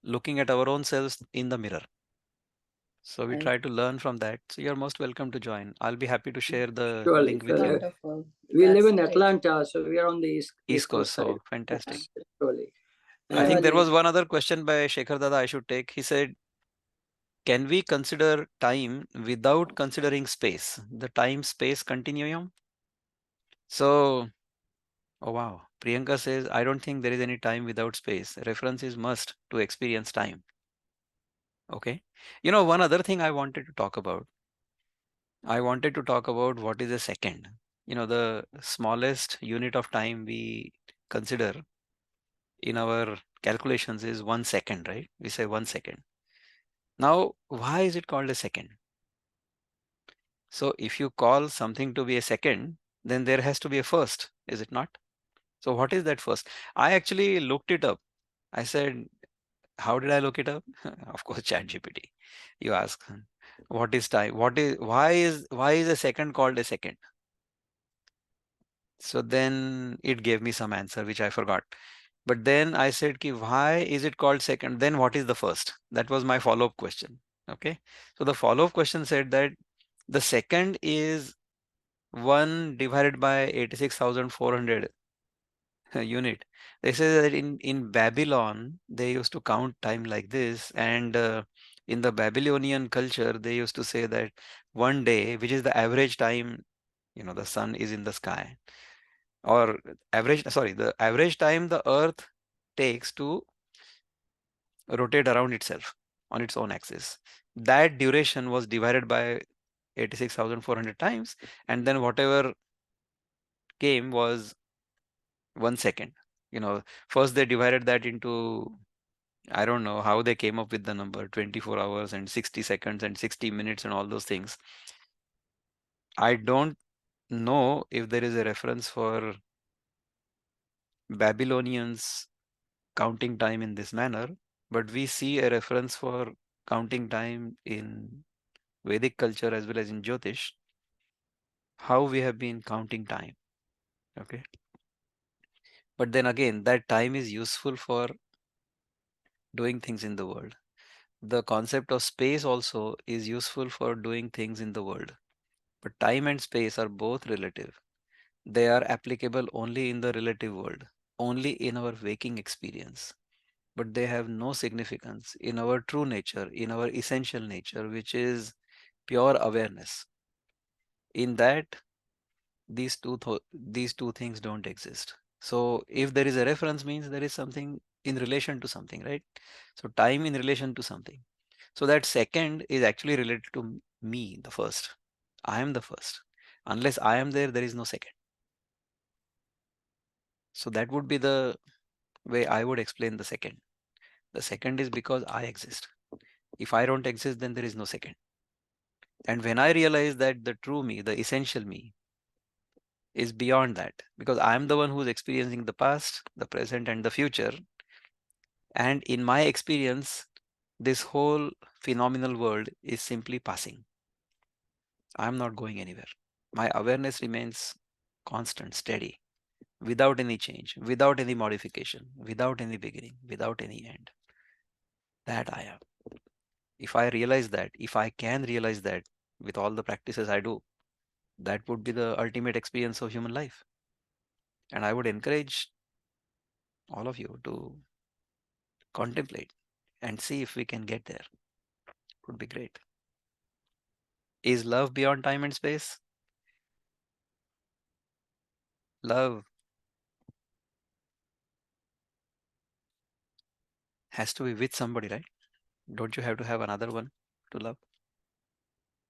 looking at our own selves in the mirror. So we Right. try to learn from that. So you're most welcome to join. I'll be happy to share the Surely. link with you. Wonderful. We live That's in great. Atlanta, so we are on the East East Coast. Coast side. So fantastic. Surely. I think there Surely. was one other question by Shekhar Dada I should take. He said, can we consider time without considering space? The time-space continuum? So, oh wow. Priyanka says, I don't think there is any time without space. Reference is must to experience time. Okay. One other thing I wanted to talk about. I wanted to talk about what is a second. The smallest unit of time we consider in our calculations is 1 second, right? We say 1 second. Now, why is it called a second? So if you call something to be a second, then there has to be a first, is it not? So what is that first? I actually looked it up. I said, how did I look it up? Of course, ChatGPT. You ask, what is time? Why is a second called a second? So then it gave me some answer which I forgot. But then I said, ki, why is it called second? Then what is the first? That was my follow-up question. Okay. So the follow-up question said that the second is 1 divided by 86,400 unit. They say that in Babylon, they used to count time like this. And in the Babylonian culture, they used to say that one day, which is the average time, the sun is in the sky, or the average time the earth takes to rotate around itself on its own axis. That duration was divided by 86,400 times, and then whatever came was 1 second. First they divided that into, I don't know how they came up with the number 24 hours and 60 seconds and 60 minutes and all those things. I don't know if there is a reference for Babylonians counting time in this manner, but we see a reference for counting time in Vedic culture as well as in Jyotish, how we have been counting time. Okay. But then again, that time is useful for doing things in the world. The concept of space also is useful for doing things in the world. But time and space are both relative. They are applicable only in the relative world, only in our waking experience. But they have no significance in our true nature, in our essential nature, which is pure awareness. In that, these two things don't exist. So if there is a reference, means there is something in relation to something, right? So time in relation to something. So that second is actually related to me, the first. I am the first. Unless I am there, there is no second. So that would be the way I would explain the second. The second is because I exist. If I don't exist, then there is no second. And when I realize that the true me, the essential me, is beyond that, because I am the one who's experiencing the past, the present, and the future. And in my experience, this whole phenomenal world is simply passing. I am not going anywhere. My awareness remains constant, steady, without any change, without any modification, without any beginning, without any end. That I am. If I realize that, if I can realize that with all the practices I do, that would be the ultimate experience of human life. And I would encourage all of you to contemplate and see if we can get there. It would be great. Is love beyond time and space? Love has to be with somebody, right? Don't you have to have another one to love?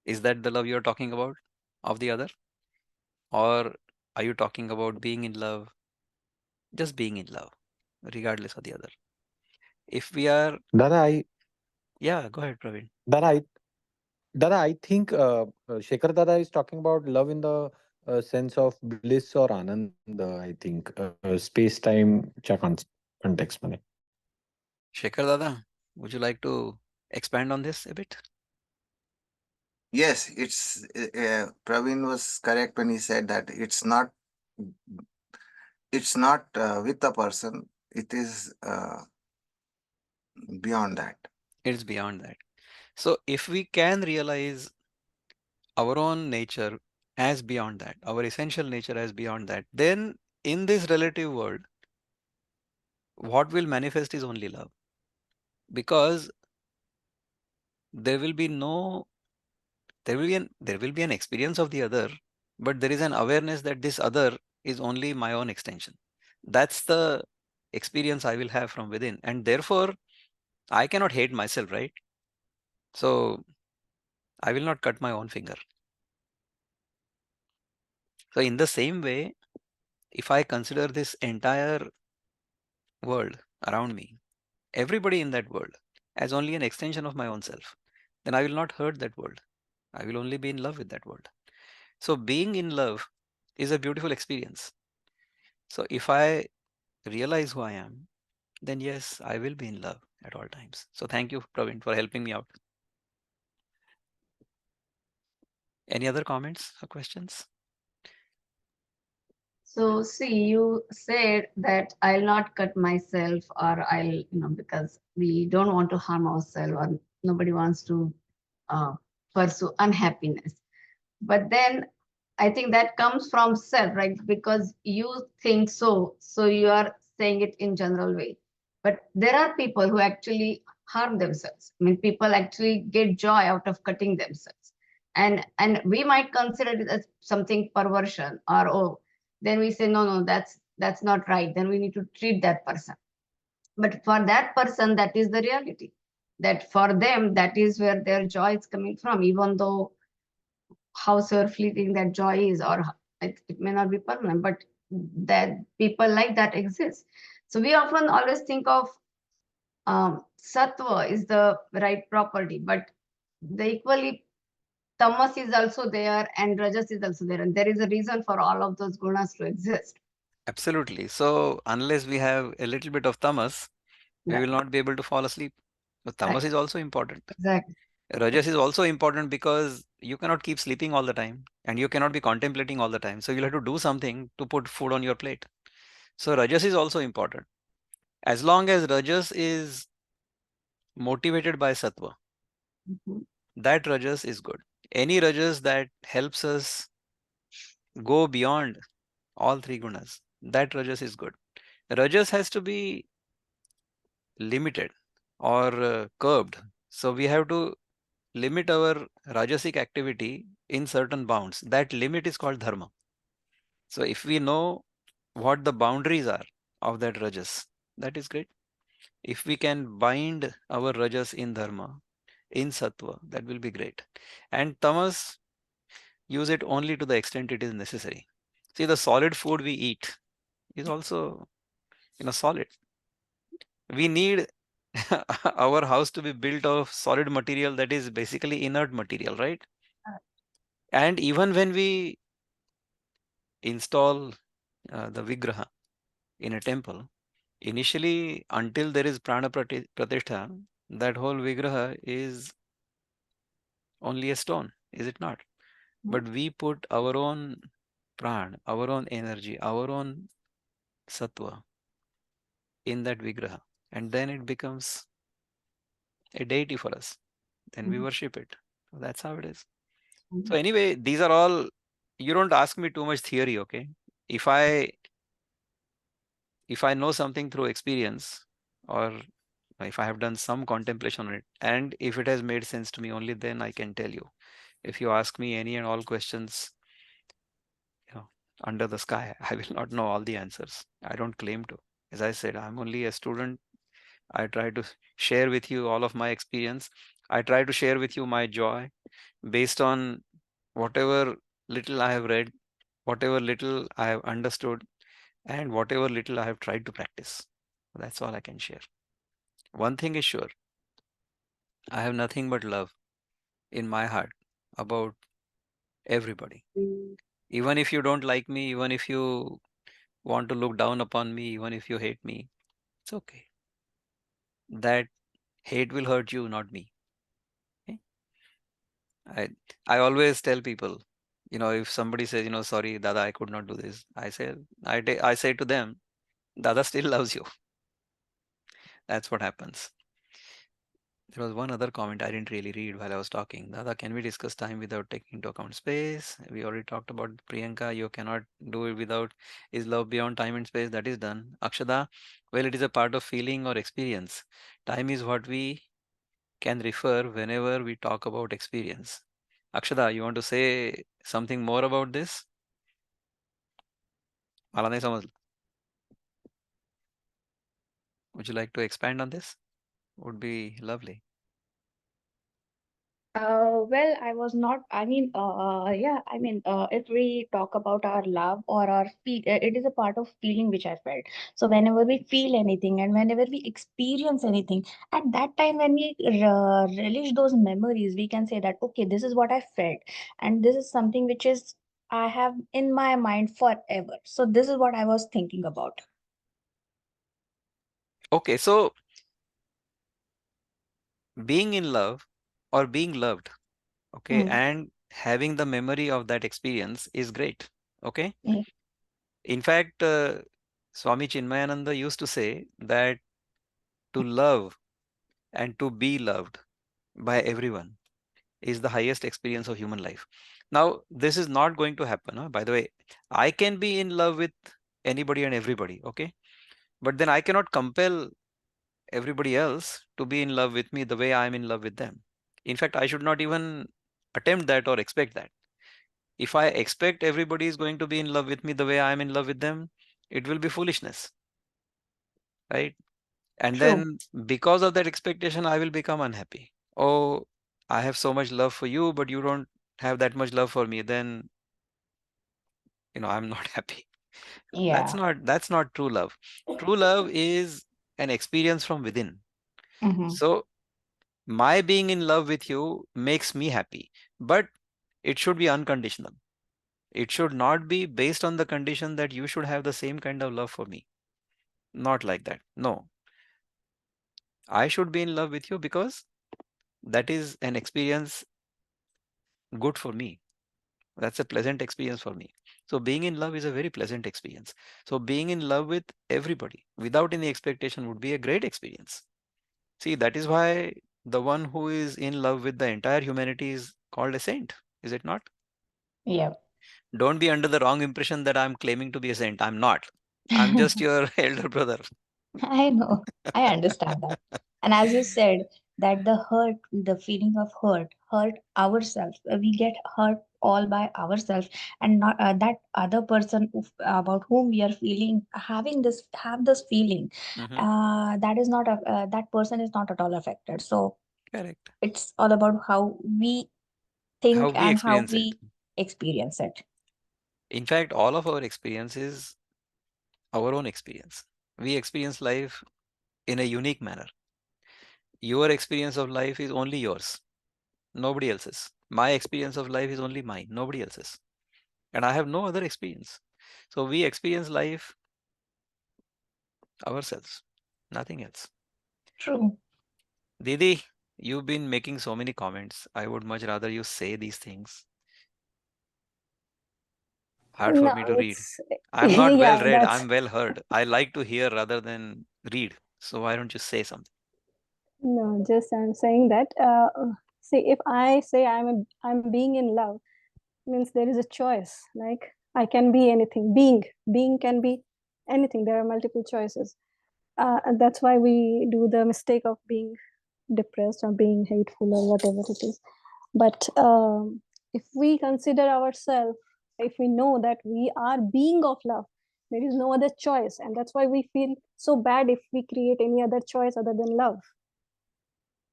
Is that the love you're talking about of the other? Or are you talking about being in love, just being in love, regardless of the other? If we are, Dada, I yeah, go ahead, Praveen. Dada, I Dada, I think Shekhar Dada is talking about love in the sense of bliss or anand. I think space time context मध्ये. Shekhar Dada, would you like to expand on this a bit? Yes, Praveen was correct when he said that it's not with the person. It is beyond that. It's beyond that. So if we can realize our own nature as beyond that, our essential nature as beyond that, then in this relative world, what will manifest is only love. Because there will be no, there will be an experience of the other, but there is an awareness that this other is only my own extension. That's the experience I will have from within. And therefore, I cannot hate myself, right? So I will not cut my own finger. So in the same way, if I consider this entire world around me, everybody in that world, as only an extension of my own self, then I will not hurt that world. I will only be in love with that world. So being in love is a beautiful experience. So if I realize who I am, then yes, I will be in love at all times. So thank you, Praveen, for helping me out. Any other comments or questions? So see, you said that I'll not cut myself, or because we don't want to harm ourselves, or nobody wants to pursue unhappiness. But then I think that comes from self, right? Because you think so, so you are saying it in general way. But there are people who actually harm themselves. I mean, people actually get joy out of cutting themselves. And we might consider it as something perversion, or oh, then we say, no, that's not right. Then we need to treat that person. But for that person, that is the reality. That for them, that is where their joy is coming from, even though however fleeting that joy is, or it may not be permanent, but that people like that exist. So we often always think of sattva is the right property, but the equally tamas is also there and rajas is also there, and there is a reason for all of those gunas to exist. Absolutely. So unless we have a little bit of tamas, we Right, will not be able to fall asleep. So tamas right, is also important. exactly. Rajas is also important because you cannot keep sleeping all the time and you cannot be contemplating all the time. So you'll have to do something to put food on your plate. So Rajas is also important. As long as Rajas is motivated by Sattva, Mhm. that Rajas is good. Any rajas that helps us go beyond all three gunas, that rajas is good. Rajas has to be limited or curbed. So we have to limit our rajasic activity in certain bounds. That limit is called dharma. So if we know what the boundaries are of that rajas, that is great. If we can bind our rajas in dharma, in sattva, that will be great. And tamas, use it only to the extent it is necessary. See, the solid food we eat is also, solid. We need our house to be built of solid material that is basically inert material, right? And even when we install the vigraha in a temple, initially until there is prana pratishtha, that whole vigraha is only a stone, is it not? But we put our own pran, our own energy, our own sattva in that vigraha, and then it becomes a deity for us. Then we worship it. So that's how it is. So anyway, these are all, you don't ask me too much theory, okay? If I know something through experience, or if I have done some contemplation on it, and if it has made sense to me, only then I can tell you. If you ask me any and all questions, under the sky, I will not know all the answers. I don't claim to. As I said, I'm only a student. I try to share with you all of my experience. I try to share with you my joy based on whatever little I have read, whatever little I have understood, and whatever little I have tried to practice. That's all I can share. One thing is sure, I have nothing but love in my heart about everybody. Even if you don't like me, even if you want to look down upon me, even if you hate me, it's okay. That hate will hurt you, not me. Okay? I I always tell people, if somebody says, sorry, Dada, I could not do this, I say to them, Dada still loves you. That's what happens. There was one other comment I didn't really read while I was talking. Dada, can we discuss time without taking into account space? We already talked about Priyanka. You cannot do it without is love beyond time and space. That is done. Akshada, well, it is a part of feeling or experience. Time is what we can refer whenever we talk about experience. Akshada, you want to say something more about this? मला नहीं समझ. Would you like to expand on this? Would be lovely. Well, I was not, yeah, if we talk about our love or our feel, it is a part of feeling which I felt. So whenever we feel anything and whenever we experience anything, at that time when we relish those memories, we can say that, okay, this is what I felt. And this is something which is, I have in my mind forever. So this is what I was thinking about. Okay, so being in love or being loved, okay, and having the memory of that experience is great. Okay. Mm. In fact, Swami Chinmayananda used to say that to love and to be loved by everyone is the highest experience of human life. Now, this is not going to happen. Huh? By the way, I can be in love with anybody and everybody, okay? But then I cannot compel everybody else to be in love with me the way I'm in love with them. In fact, I should not even attempt that or expect that. If I expect everybody is going to be in love with me the way I'm in love with them, it will be foolishness, right? And True. then because of that expectation, I will become unhappy. Oh, I have so much love for you, but you don't have that much love for me. Then, I'm not happy. Yeah. That's not true love. True love is an experience from within. So my being in love with you makes me happy, but it should be unconditional. It should not be based on the condition that you should have the same kind of love for me. Not like that. No. I should be in love with you because that is an experience good for me. That's a pleasant experience for me. So being in love is a very pleasant experience. So being in love with everybody without any expectation would be a great experience. See, that is why the one who is in love with the entire humanity is called a saint, is it not? Yeah. Don't be under the wrong impression that I'm claiming to be a saint. I'm not. I'm just your elder brother. I know. I understand that. And as you said, that the hurt, the feeling of hurt ourselves. We get hurt all by ourselves, and not that other person about whom we are feeling have this feeling. Mhm. That is not that person is not at all affected. So Correct. it's all about how we How think we and how experience it. we experience it. In fact, all of our experience is our own experience. We experience life in a unique manner. Your experience of life is only yours, nobody else's. My experience of life is only mine, nobody else's. And I have no other experience. So we experience life ourselves, nothing else. True. Didi, you've been making so many comments. I would much rather you say these things. Hard for No, me to read. it's I'm not well yeah, read, that's I'm well heard. I like to hear rather than read. So why don't you say something? no, just I'm saying that see, if I say I'm being in love, means there is a choice. Like I can be anything. Being can be anything. There are multiple choices. And that's why we do the mistake of being depressed or being hateful or whatever it is. But if we consider ourselves, if we know that we are being of love, there is no other choice, and that's why we feel so bad if we create any other choice other than love.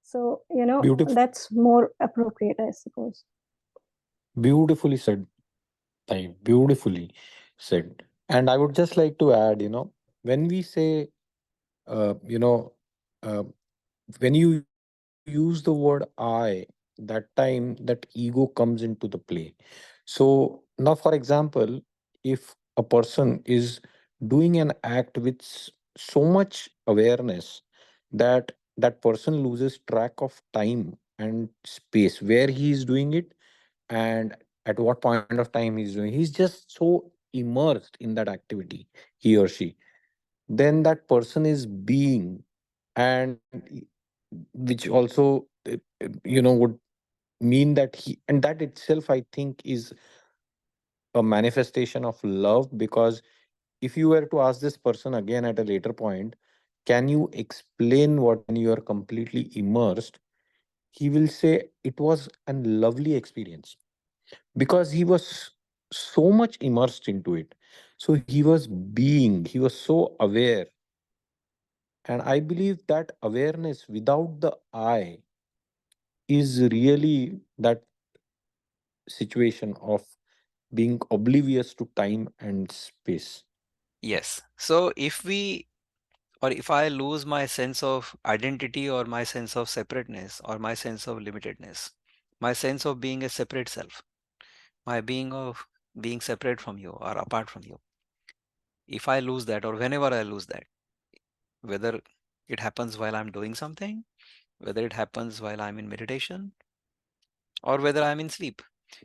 So Beautiful, that's more appropriate, I suppose. beautifully said, Sai, beautifully said. And I would just like to add, when we say, uh, you know, uh, when you use the word I, that time that ego comes into the play. So now, for example, if a person is doing an act with so much awareness that that person loses track of time and space where he is doing it and at what point of time he's just so immersed in that activity, he or she, then that person is being, and which also would mean that he, and that itself I think is a manifestation of love, because if you were to ask this person again at a later point, can you explain what when you are completely immersed, he will say it was a lovely experience because he was so much immersed into it. So he was being, he was so aware. And I believe that awareness without the I is really that situation of being oblivious to time and space. Yes. So if we, or if I lose my sense of identity or my sense of separateness or my sense of limitedness, my sense of being a separate self, my being of being separate from you or apart from you, if I lose that or whenever I lose that, whether it happens while I'm doing something, whether it happens while I'm in meditation, or whether I'm in sleep,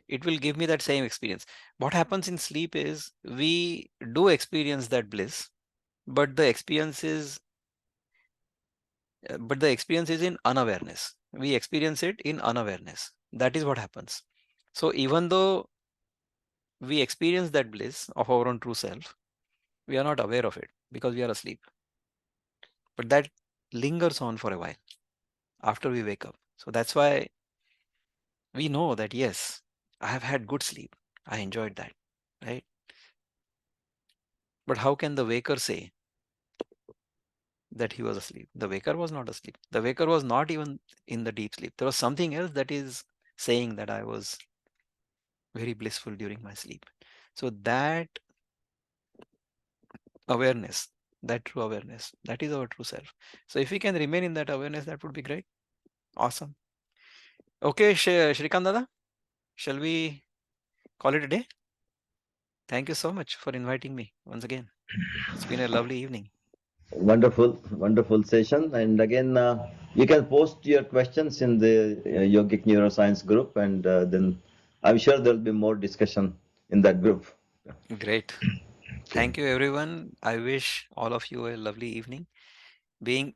it will give me that same experience. What happens in sleep is we do experience that bliss, but the experience is in unawareness. We experience it in unawareness. That is what happens. So even though we experience that bliss of our own true self, we are not aware of it because we are asleep. But that lingers on for a while after we wake up. So that's why we know that yes, I have had good sleep. I enjoyed that, right? But how can the waker say that he was asleep? The waker was not asleep. The waker was not even in the deep sleep. There was something else that is saying that I was very blissful during my sleep. So that awareness, that true awareness, that is our true self. So if we can remain in that awareness, that would be great. Awesome. Okay, Shrikant Dada, shall we call it a day? Thank you so much for inviting me once again. It's been a lovely evening. Wonderful, wonderful session. And again, you can post your questions in the Yogic Neuroscience group, and then I'm sure there'll be more discussion in that group. Great. Thank you, everyone. I wish all of you a lovely evening. Be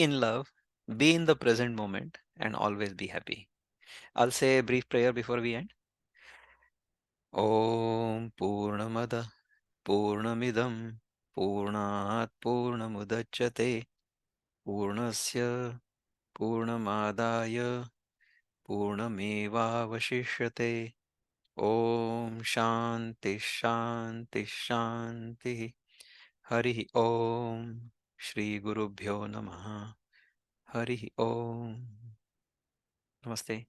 in love, be in the present moment, and always be happy. I'll say a brief prayer before we end. Om Purnamada Purnamidam Purnat Purnamudachyate Purnasya Purnamadaya Purnamevavashishyate. Om Shanti Shanti Shanti. Hari Om. Shri Guru Bhyo Namaha. Hari Om. Namaste.